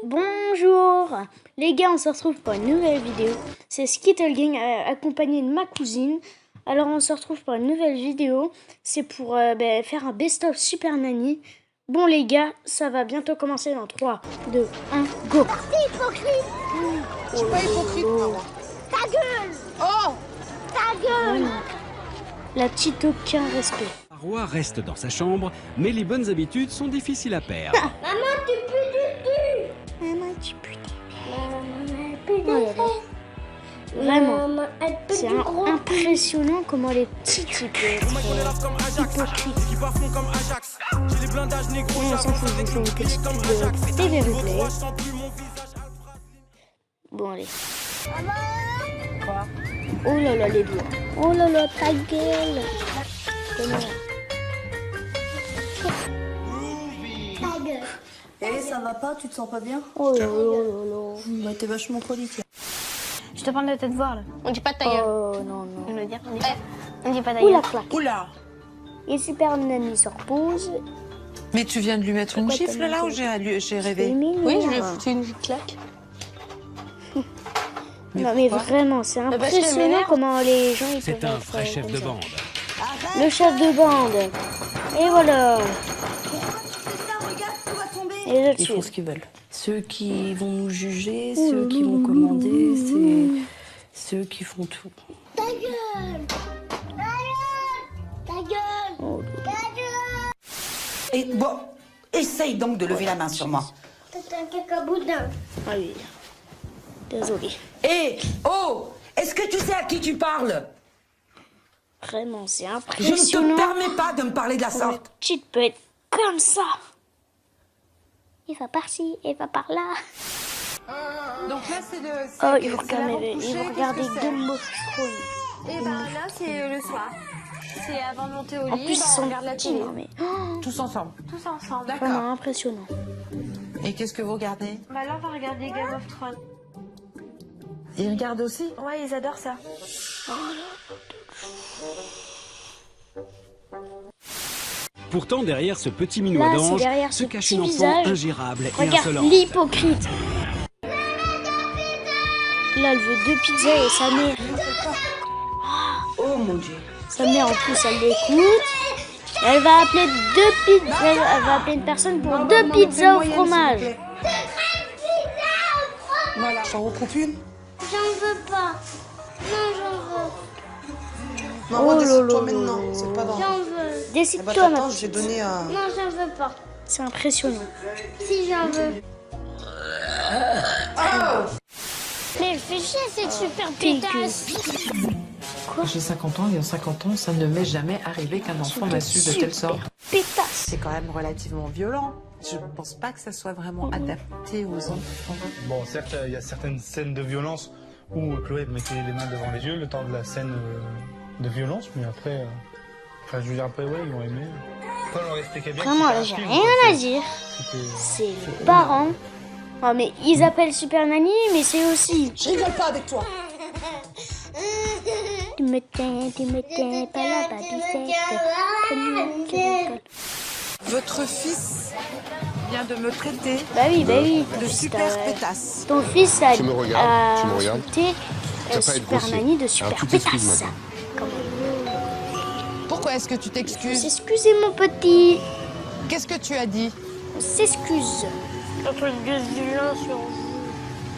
Bonjour les gars, on se retrouve pour une nouvelle vidéo. C'est Skittle Gang accompagné de ma cousine. Alors on se retrouve pour une nouvelle vidéo. C'est pour faire un best-of Super Nanny. Bon les gars, ça va bientôt commencer dans 3, 2, 1, go. C'est hypocrite. Je suis pas hypocrite, moi. Ta gueule. Oh, Ta gueule. Vraiment. La petite aucun respect. Roi reste dans sa chambre, mais les bonnes habitudes sont difficiles à perdre. Maman, tu pues du cul. Maman, tu putes. Maman, elle pue des Oh là là. fesses. Vraiment. Maman, elle pue C'est du gros cul. impressionnant comment les petits ils peuvent être hypocrites. On s'en fout, je vous fais une petite pub de TV Replay. Bon allez. quoi? Oh là là les doigts. Oh là là ta gueule. Comment Ta gueule. Eh, ça va pas, tu te sens pas bien? Oh là là là là. Bah, t'es vachement poli, tiens. Je te parle de te voir là. On dit pas ta gueule. Oh non non. On le dire. On dit pas ta Oula gueule. claque. Oula. Et Super Nanny se repose. Mais tu viens de lui mettre une Pourquoi gifle t'as là ou mis j'ai C'est rêvé? mignon. Oui, je lui ai foutu une claque. Non mais pourquoi? vraiment, c'est parce que impressionnant m'énerve. comment les gens ils C'est peuvent un être vrai chef comme de ça. bande. Le chef de bande. Et voilà. Regarde, tout va tomber. Et je le Ils font tue. ce qu'ils veulent. Ceux qui vont nous juger, ceux qui vont commander, c'est ceux qui font tout. Ta gueule. Ta gueule. Ta gueule. Ta gueule. Et bon, essaye donc de lever la main sur moi. T'es un cacaboudin. Ah oui. Désolé. Hé, oh, est-ce que tu sais à qui tu parles? Vraiment, c'est Je ne impressionnant. te permets pas de me parler de la Comment une sorte. petite peut être comme ça. Il va par-ci, il va par-là. Donc là, c'est le. Oh, il faut regarder Game of Thrones. Et bah là, c'est le soir. C'est avant de monter au lit. En plus, ils on sont regarde la petits, télé. hein, mais Tous ensemble. Tous ensemble. D'accord. vraiment impressionnant. Et qu'est-ce que vous regardez? Bah là, on va regarder Game of Thrones. Ils regardent aussi? Ouais, ils adorent ça. Pourtant, derrière ce petit Là, minois c'est d'ange derrière se ce cache petit une enfant visage. ingérable et Regarde insolente. l'hypocrite. Là, elle veut 2 pizzas et sa mère. Oh mon Dieu. Sa mère, en plus, elle l'écoute. Elle va appeler 2 pizzas. Elle va appeler une personne pour 2 pizzas au fromage. Voilà. J'en recoupe une? J'en veux pas. Non, j'en veux. Maman, Oh décide-toi lolo. maintenant. C'est pas dans. J'en veux. Eh bah, Décide-toi, ma t'attends, petite. j'ai donné un. Non, j'en veux pas. C'est impressionnant. Si, j'en veux. Mais elle fait chier cette super pétasse. J'ai 50 ans et en 50 ans, ça ne m'est jamais arrivé qu'un enfant m'a su de telle sorte. Pétasse. C'est quand même relativement violent. Je ne pense pas que ça soit vraiment adapté aux enfants. Bon, certes, il y a certaines scènes de violence où Chloé mettait les mains devant les yeux le temps de la scène de violence, mais après, enfin, je veux dire, après, ouais, ils ont aimé. Paul leur expliquait bien. Vraiment, là, j'ai rien à dire. C'est les parents. Oh, mais ils appellent Super Nanny, mais c'est aussi. Je rigole pas avec toi. Tu me tiens pas la babysette. Votre fils vient de me traiter Bah oui. de super pétasse. Ton fils a, Tu me regardes, tu me regardes. insulté Tu vas pas être Super grossier. Nanny de Super Alors, tu t'excuses Pétasse. maintenant. Pourquoi est-ce que tu On t'excuses? s'excuse, mon petit. Qu'est-ce que tu as dit? On s'excuse. Un truc de vilain sur vous.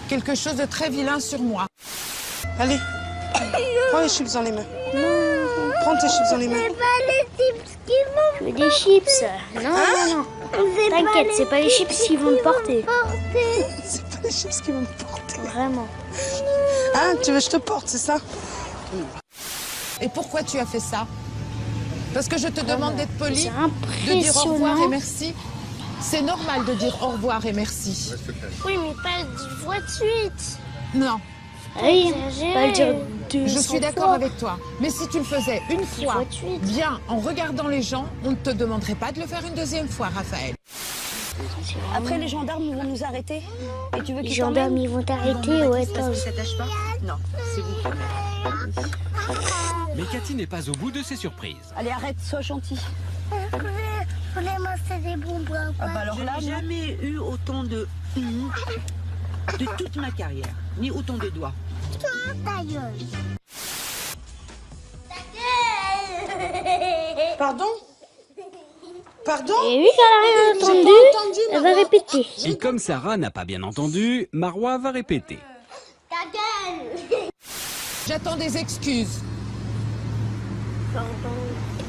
Quelque chose de très vilain sur moi. Allez, prends les chips dans les mains. Prends tes chips dans les mains. C'est pas les chips qui vont Tu veux des chips? Non. T'inquiète, c'est pas les chips qui vont te porter. porter. C'est pas les chips qui vont me porter. Vraiment. Hein, tu veux que je te porte, c'est ça? Et pourquoi tu as fait ça? Parce que je te demande d'être poli, C'est de dire au revoir et impressionnant. merci. C'est normal de dire au revoir et merci. Oui, mais pas 10 fois de suite. Non, Oui, pas le dire 200 je suis d'accord fois. avec toi. Mais si tu le faisais une fois, fois de suite. bien, en regardant les gens, on ne te demanderait pas de le faire une deuxième fois, Raphaël. Après, les gendarmes vont nous arrêter. Et tu veux Les qu'ils gendarmes, ils vont t'arrêter, ouais, toi. Mais Cathy n'est pas au bout de ses surprises. Allez, arrête, sois gentil. Voulez-moi c'est des bonbons. Ah bah alors là, jamais eu autant de toute ma carrière, ni autant de doigts. Ta gueule. Pardon? Pardon? Et vu qu'elle a rien J'ai entendu, pas entendu, elle va Marwa. répéter. Et comme Sarah n'a pas bien entendu, Marwa va répéter. Ta gueule. J'attends des excuses.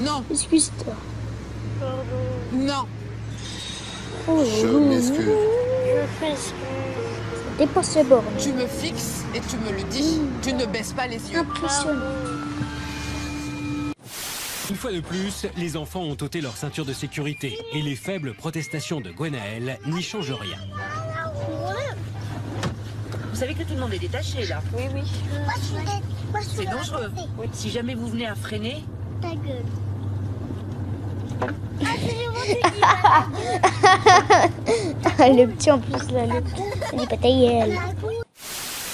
Non, Excuse-toi. non. Je m'excuse. Dépasse les bornes. Tu me fixes et tu me le dis. Tu ne baisses pas les yeux. Impressionnant. Une fois de plus, les enfants ont ôté leur ceinture de sécurité et les faibles protestations de Gwenaël n'y changent rien. Vous savez que tout le monde est détaché là. Oui, oui. C'est dangereux. Si jamais vous venez à freiner, Ta gueule. Le petit en plus là, il dit pas ta gueule.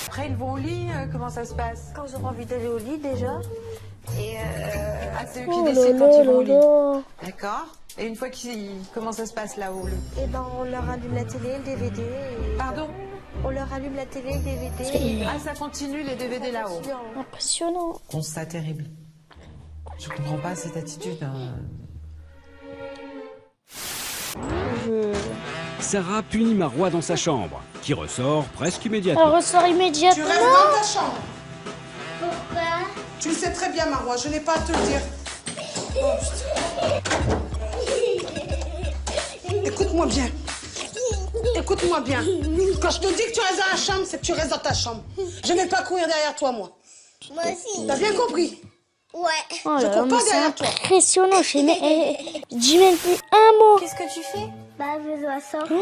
Après, ils vont au lit, comment ça se passe? Quand ils auront envie d'aller au lit déjà. Et Ah, c'est eux qui Oh là décident quand là ils vont au là lit. là. D'accord. Et une fois comment ça se passe là-haut? eh ben, on leur allume la télé, le DVD. Et Pardon? on leur allume la télé, le DVD. Ah, ça continue les DVD là-haut. Impressionnant. Constat terrible. Je comprends pas cette attitude. Sarah punit Marwa dans sa chambre, qui ressort presque Elle immédiatement. ressort immédiatement. Tu restes dans ta chambre. Pourquoi? Tu le sais très bien, Marwa. Je n'ai pas à te le dire. Oh, putain. Écoute-moi bien. Écoute-moi bien. Quand je te dis que tu restes dans la chambre, c'est que tu restes dans ta chambre. Je ne vais pas courir derrière toi, moi. Moi aussi. T'as bien compris? Ouais. Oh Je là là, cours mais pas c'est derrière toi. impressionnant. Dis même plus un mot. Qu'est-ce que tu fais? Bah, je dois sortir.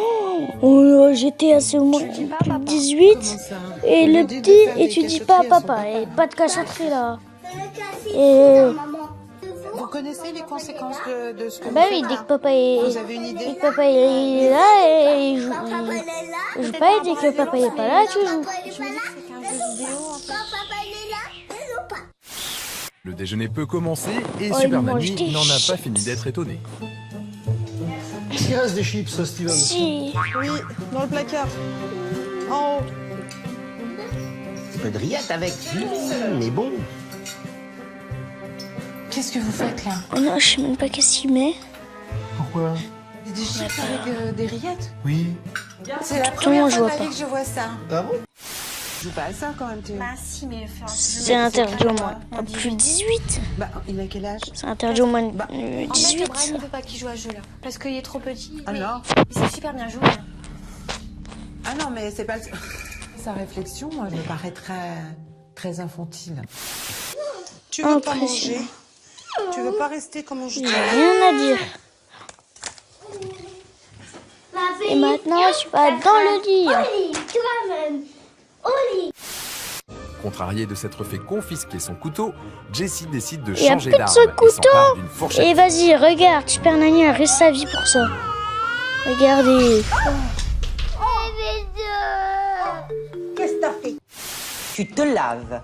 Oh là, j'étais à ce moment 18 et le petit et tu dis pas à papa et pas de cachotterie là. Et Vous connaissez les conséquences de ce que bah oui, dès que papa est, Vous avez une idée? dès que papa est là et il joue pas et dès que papa est pas là, tu joues. Le déjeuner peut commencer et Oh, Super il mange Mamie des n'en a pas chips. fini d'être étonné. Est-ce qu'il reste des chips, Steven? Si. Oui, dans le placard. En haut. un peu de rillettes avec. Mais bon. Qu'est-ce que vous faites là? Oh non, je sais même pas qu'est-ce qu'il met. Pourquoi? Des chips avec des rillettes? Oui. C'est la Tout le première monde, je fois vois de ma pas. vie que je vois ça. Ah bon? Je joue pas à ça quand même, tu Bah, si, mais enfin. C'est interdit au moins. Plus de 18. Bah, il a quel âge? C'est interdit au moins de En fait, 18. Brian ne veut pas qu'il joue à ce jeu-là. Parce qu'il est trop petit. mais Alors? il sait super bien jouer. Ah non, mais c'est pas le... Sa réflexion, moi, me paraît très infantile. Tu veux pas Impressionnant. manger? Tu veux pas rester comment je dis? J'ai rien à dire. Et maintenant, tu vas dans le lit. Toi-même. Au lit. Contrarié de s'être fait confisquer son couteau, Jessie décide de Il a changer plus de d'arme ce et s'empare couteau. d'une fourchette. Et vas-y, regarde, Super Nanny a risque sa vie pour ça. Regardez. Qu'est-ce que t'as fait? Tu te laves,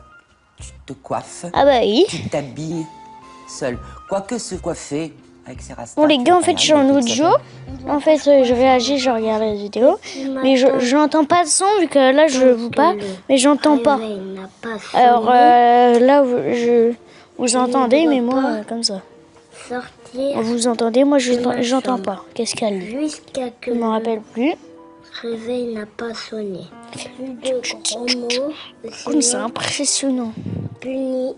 tu te coiffes, Ah bah oui. tu t'habilles seul. Quoique se coiffer avec ses rastas. Bon les gars, en fait, c'est je suis en pas mal, audio. En fait, je réagis, je regarde la vidéo. Mais je n'entends pas de son, vu que là, je vous parle. Mais j'entends pas. Alors là, vous entendez, mais moi, comme ça. Vous entendez, moi, j'entends pas. Qu'est-ce qu'elle dit? Jusqu'à que Je m'en rappelle plus. le réveil n'a pas sonné. Plus de gros mots. Comme c'est impressionnant. Puni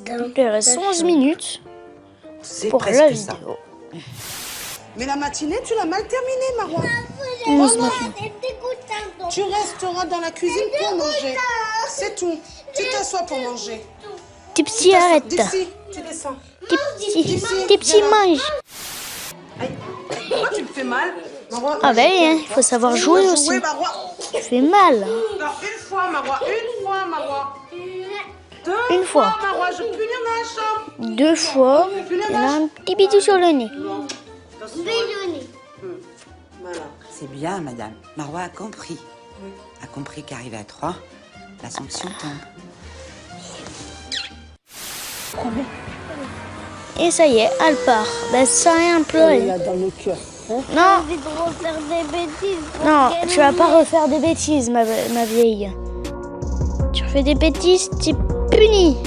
d'un. Il reste 11 minutes C'est pour la presque ça. vidéo. Mais la matinée, tu l'as mal terminée, Marwa. 11 minutes. C'est dégoûtant. Tu resteras dans la cuisine pour manger. C'est tout. Tu t'assois pour manger. Tes petits arrêtent. Dixie, tu descends. Tes petits mangent. Pourquoi tu me fais mal, Marwa? Ah bah oui, hein, il faut savoir jouer aussi. Jouer, Marwa. Tu fais mal. Non, une fois, Marwa. Une fois, Marwa. Une fois. Marwa, je punis dans la chambre. 2 fois. Il a un petit bisou sur le nez. Voilà. C'est bien, madame. Marwa a compris. A compris qu'arrivé à 3, la sanction tombe. Et ça y est, elle part. Ben, ça a rien pleuré. Dans le cœur. Non. J'ai envie de refaire des bêtises. Non, tu vas pas refaire des bêtises, ma vieille. Tu refais des bêtises, t'es puni.